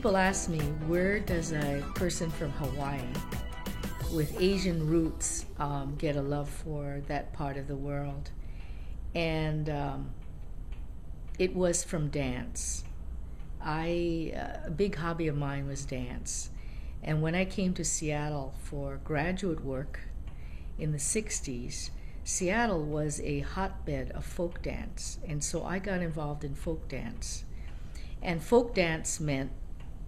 people ask me, where does a person from Hawaii with Asian roots get a love for that part of the world? And it was from dance. A big hobby of mine was dance. And when I came to Seattle for graduate work in the 60s, Seattle was a hotbed of folk dance. And so I got involved in folk dance. And folk dance meant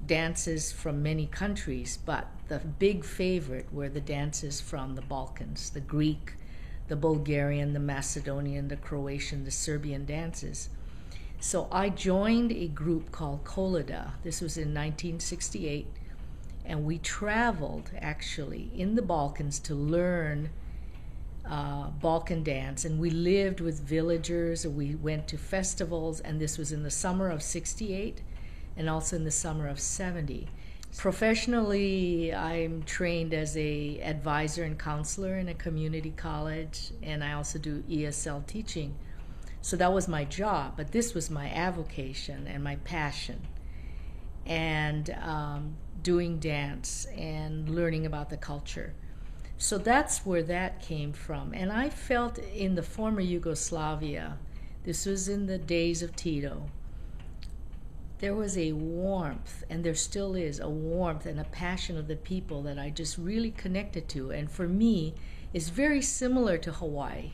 dances from many countries, but the big favorite were the dances from the Balkans, the Greek, the Bulgarian, the Macedonian, the Croatian, the Serbian dances. So I joined a group called Koleda. This was in 1968, and we traveled actually in the Balkans to learn Balkan dance, and we lived with villagers, and we went to festivals, and this was in the summer of 68 and also in the summer of 70. Professionally, I'm trained as a advisor and counselor in a community college, and I also do ESL teaching. So that was my job, but this was my avocation and my passion, and doing dance and learning about the culture. So that's where that came from. And I felt in the former Yugoslavia, this was in the days of Tito, there was a warmth, and there still is a warmth and a passion of the people that I just really connected to. And for me, it's very similar to Hawaii.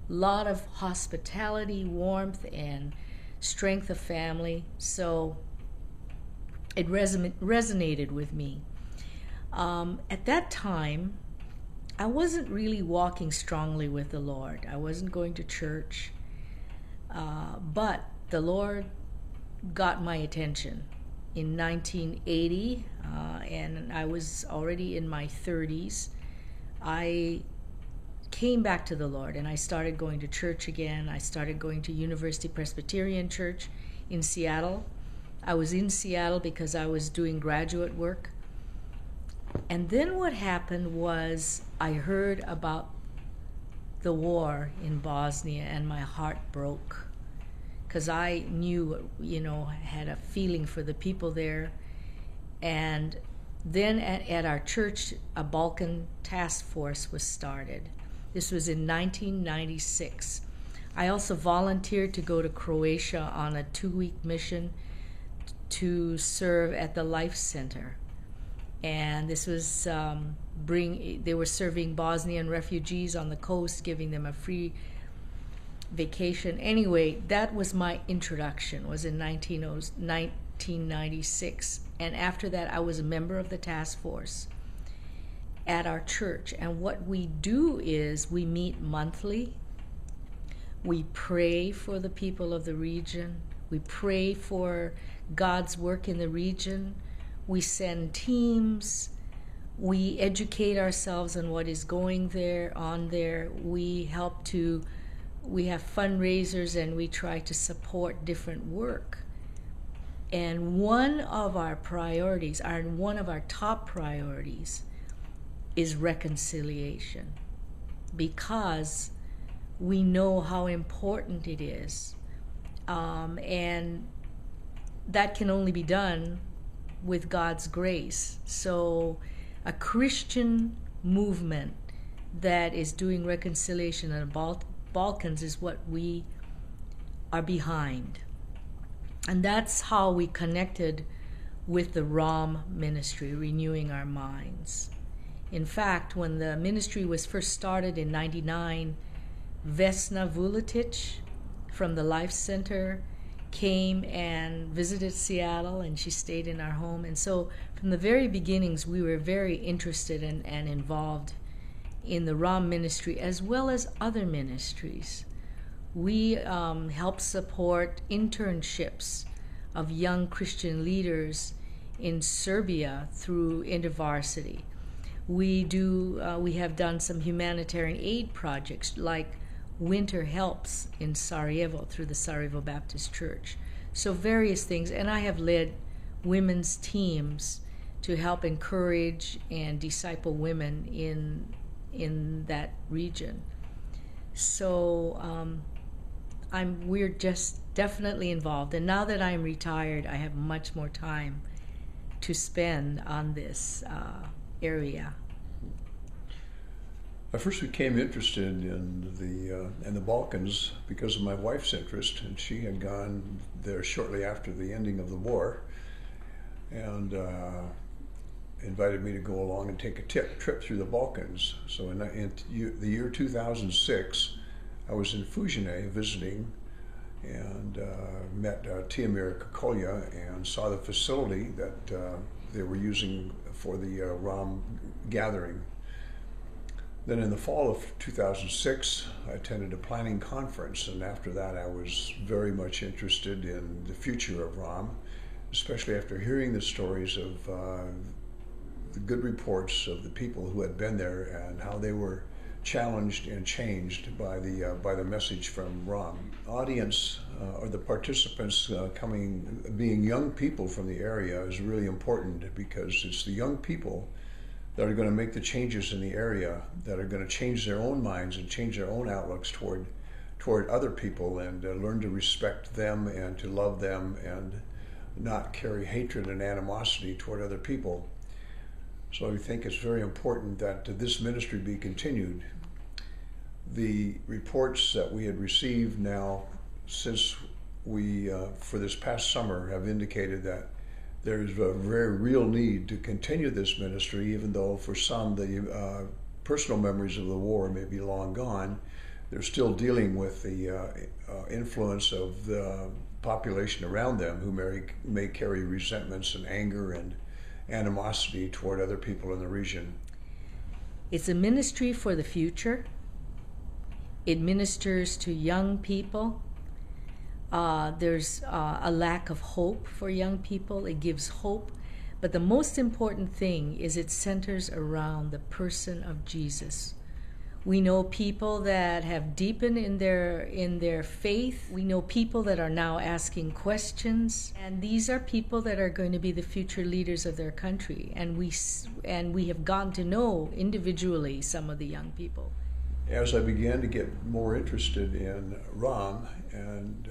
A lot of hospitality, warmth, and strength of family. So it resonated with me. At that time, I wasn't really walking strongly with the Lord. I wasn't going to church, but the Lord got my attention in 1980, and I was already in my 30s. I came back to the Lord, and I started going to church again. I started going to University Presbyterian Church in Seattle. I was in Seattle because I was doing graduate work. And then what happened was I heard about the war in Bosnia, and my heart broke, because I knew, had a feeling for the people there. And then at our church, a Balkan task force was started. This was in 1996. I also volunteered to go to Croatia on a 2-week mission to serve at the Life Center. And this was they were serving Bosnian refugees on the coast, giving them a free vacation. Anyway, that was my introduction, was in 1996. And after that, I was a member of the task force at our church. And what we do is we meet monthly. We pray for the people of the region. We pray for God's work in the region. We send teams. We educate ourselves on what is going on there. We have fundraisers, and we try to support different work. And one of our top priorities is reconciliation, because we know how important it is. And that can only be done with God's grace. So a Christian movement that is doing reconciliation in the Balkans is what we are behind. And that's how we connected with the ROM ministry, Renewing Our Minds. In fact, when the ministry was first started in 99, Vesna Vuletic from the Life Center came and visited Seattle, and she stayed in our home. And so from the very beginnings, we were very interested and involved in the ROM ministry as well as other ministries. We help support internships of young Christian leaders in Serbia through InterVarsity. We have done some humanitarian aid projects like Winter Helps in Sarajevo through the Sarajevo Baptist Church. So various things. And I have led women's teams to help encourage and disciple women in that region. So we're just definitely involved. And now that I'm retired, I have much more time to spend on this area? I first became interested in the Balkans because of my wife's interest, and she had gone there shortly after the ending of the war, and invited me to go along and take a trip through the Balkans. So in the year 2006, I was in Fužine visiting, and met Tihomir Kokolja and saw the facility that they were using for the Rom gathering. Then in the fall of 2006, I attended a planning conference, and after that I was very much interested in the future of Rom, especially after hearing the stories of the good reports of the people who had been there and how they were challenged and changed by the message from Rom. Audience or the participants being young people from the area is really important, because it's the young people that are going to make the changes in the area, that are going to change their own minds and change their own outlooks toward other people, and learn to respect them and to love them and not carry hatred and animosity toward other people. So I think it's very important that this ministry be continued. The reports that we had received now since we, for this past summer, have indicated that there's a very real need to continue this ministry, even though for some the personal memories of the war may be long gone. They're still dealing with the influence of the population around them, who may carry resentments and anger and animosity toward other people in the region. It's a ministry for the future. It ministers to young people. There's a lack of hope for young people. It gives hope. But the most important thing is it centers around the person of Jesus. We know people that have deepened in their faith. We know people that are now asking questions. And these are people that are going to be the future leaders of their country. And we have gotten to know individually some of the young people. As I began to get more interested in Rom, and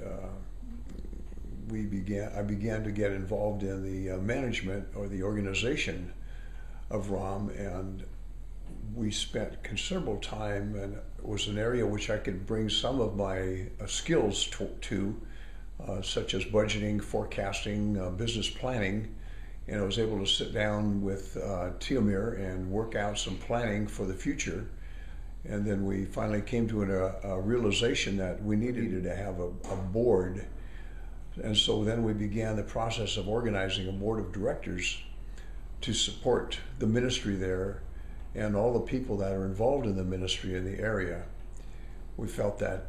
I began to get involved in the management or the organization of Rom, and we spent considerable time, and it was an area which I could bring some of my skills to, such as budgeting, forecasting, business planning, and I was able to sit down with Tihomir and work out some planning for the future. And then we finally came to a realization that we needed to have a board. And so then we began the process of organizing a board of directors to support the ministry there and all the people that are involved in the ministry in the area. We felt that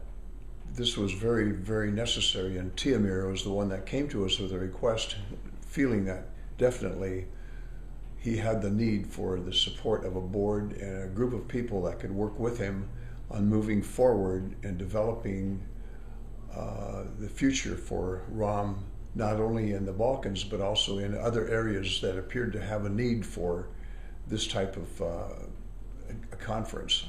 this was very, very necessary, and Tihomir was the one that came to us with a request, feeling that definitely he had the need for the support of a board and a group of people that could work with him on moving forward and developing the future for Rom, not only in the Balkans, but also in other areas that appeared to have a need for this type of a conference.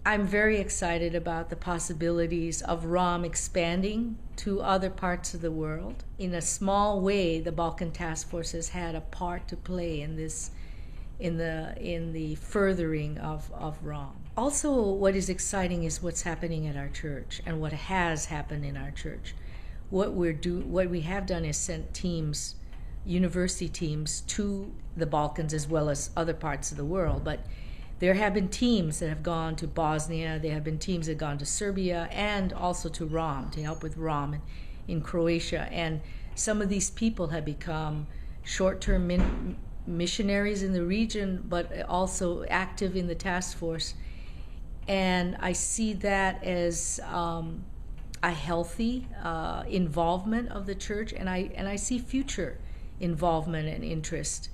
I'm very excited about the possibilities of Rom expanding to other parts of the world. In a small way, the Balkan Task Force has had a part to play in this, in the furthering of Rom. Also, what is exciting is what's happening at our church and what has happened in our church. What we have done is sent teams, university teams, to the Balkans as well as other parts of the world. But there have been teams that have gone to Bosnia, there have been teams that have gone to Serbia, and also to Rom, to help with Rom in Croatia. And some of these people have become short-term missionaries in the region, but also active in the task force. And I see that as a healthy involvement of the church, and I see future involvement and interest.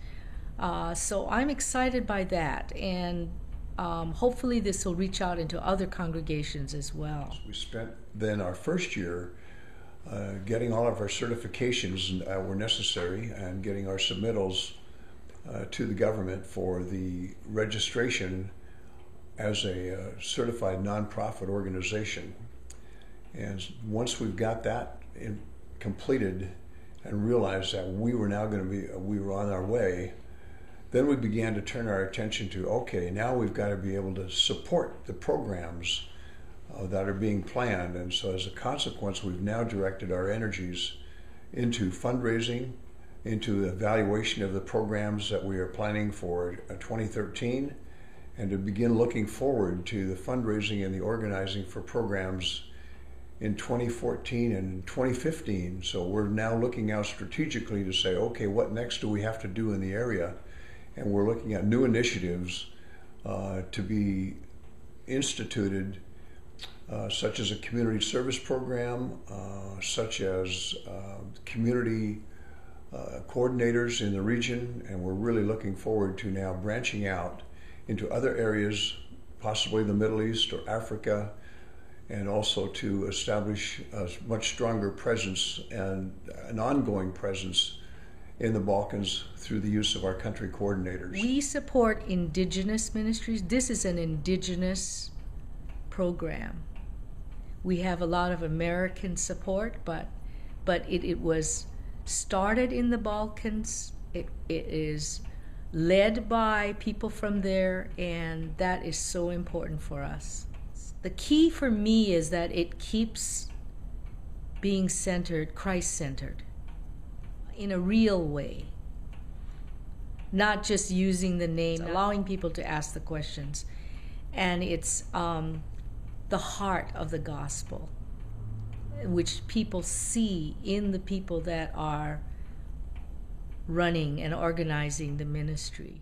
So I'm excited by that, and hopefully this will reach out into other congregations as well. We spent then our first year getting all of our certifications that were necessary and getting our submittals to the government for the registration as a certified nonprofit organization. And once we've got that completed, and realized that we were on our way, then we began to turn our attention to, okay, now we've got to be able to support the programs that are being planned. And so as a consequence, we've now directed our energies into fundraising, into evaluation of the programs that we are planning for 2013, and to begin looking forward to the fundraising and the organizing for programs in 2014 and 2015. So we're now looking out strategically to say, okay, what next do we have to do in the area? And we're looking at new initiatives to be instituted, such as a community service program, such as community coordinators in the region, and we're really looking forward to now branching out into other areas, possibly the Middle East or Africa, and also to establish a much stronger presence and an ongoing presence in the Balkans through the use of our country coordinators. We support indigenous ministries. This is an indigenous program. We have a lot of American support, but it was started in the Balkans. It is led by people from there, and that is so important for us. The key for me is that it keeps being centered, Christ-centered, in a real way. Not just using the name, allowing people to ask the questions. And it's the heart of the gospel, which people see in the people that are running and organizing the ministry.